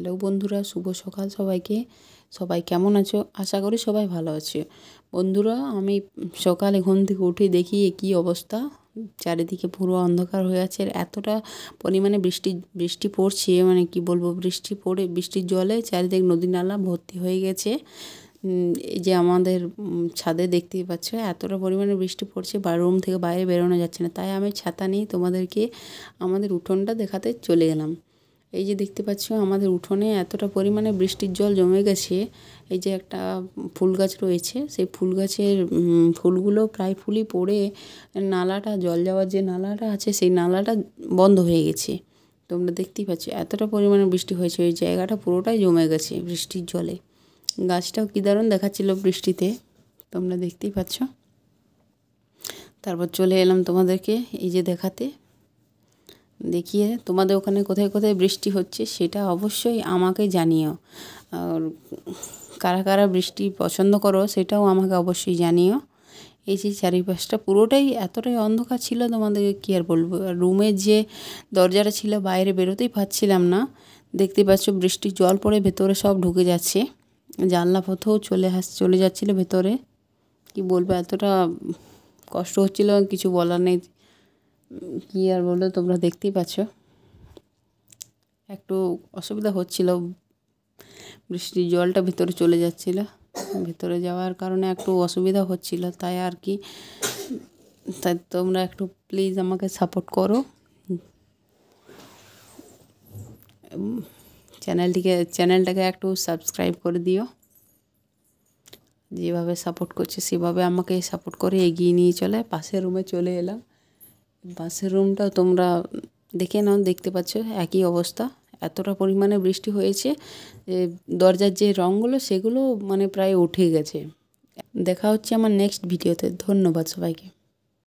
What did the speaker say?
Hello বন্ধুরা, শুভ সকাল সবাইকে। সবাই কেমন আছো? আশা করি সবাই ভালো আছে। বন্ধুরা, আমি সকালে ঘুম থেকে উঠে দেখি কী অবস্থা, চারিদিকে পুরো অন্ধকার হয়ে আছে। এতটা পরিমাণে বৃষ্টি পড়ছে, মানে কি বলবো, বৃষ্টির জলে চারিদিক নদী নালা ভর্তি হয়ে গেছে। এই যে আমাদের ছাদে দেখতেই পাচ্ছ, এতটা পরিমাণে বৃষ্টি পড়ছে, রুম থেকে বাইরে বেরোনো যাচ্ছে না। তাই আমি ছাতা নিয়ে তোমাদেরকে আমাদের উঠোনটা দেখাতে চলে গেলাম। এই যে দেখতে পাচ্ছ, আমাদের উঠোনে এতটা পরিমাণে বৃষ্টির জল জমে গেছে। এই যে একটা ফুল গাছ রয়েছে, সেই ফুল গাছের ফুলগুলো প্রায় ফুলই পড়ে নালাটা, জল যাওয়ার যে নালাটা আছে সেই নালাটা বন্ধ হয়ে গেছে। তোমরা দেখতেই পাচ্ছ এতটা পরিমাণে বৃষ্টি হয়েছে, ওই জায়গাটা পুরোটাই জমে গেছে বৃষ্টির জলে। গাছটাও কী দারুণ দেখাচ্ছিল বৃষ্টিতে, তোমরা দেখতেই পাচ্ছ। তারপর চলে এলাম তোমাদেরকে এই যে দেখাতে, দেখিয়ে তোমাদের ওখানে কোথায় কোথায় বৃষ্টি হচ্ছে সেটা অবশ্যই আমাকে জানিও। আর কারা কারা বৃষ্টি পছন্দ করো সেটাও আমাকে অবশ্যই জানিও। এই যে চারিপাশটা পুরোটাই এতটাই অন্ধকার ছিল, তোমাদেরকে কী আর বলবো। রুমের যে দরজাটা ছিল বাইরে বেরোতেই পারছিলাম না। দেখতে পাচ্ছ বৃষ্টির জল পড়ে ভেতরে সব ঢুকে যাচ্ছে, জানলা পথেও চলে যাচ্ছিলো ভেতরে। কি বলবো, এতটা কষ্ট হচ্ছিল, কিছু বলার নেই। কী আর বলবো, তোমরা দেখতেই পাচ্ছ একটু অসুবিধা হচ্ছিল, বৃষ্টির জলটা ভিতরে চলে যাচ্ছিল, ভিতরে যাওয়ার কারণে একটু অসুবিধা হচ্ছিল। তাই আর কি, তাই তোমরা একটু প্লিজ আমাকে সাপোর্ট করো, চ্যানেলটাকে একটু সাবস্ক্রাইব করে দিও। যেভাবে সাপোর্ট করছে সেভাবে আমাকে সাপোর্ট করে এগিয়ে নিয়ে চলে। পাশের রুমে চলে এলাম, পাশের রুমটা তোমরা দেখে নাও, দেখতে পাচ্ছ একই অবস্থা। এতটা পরিমাণে বৃষ্টি হয়েছে যে দরজার যে রঙগুলো সেগুলো মানে প্রায় উঠে গেছে। দেখা হচ্ছে আমার নেক্সট ভিডিওতে। ধন্যবাদ সবাইকে।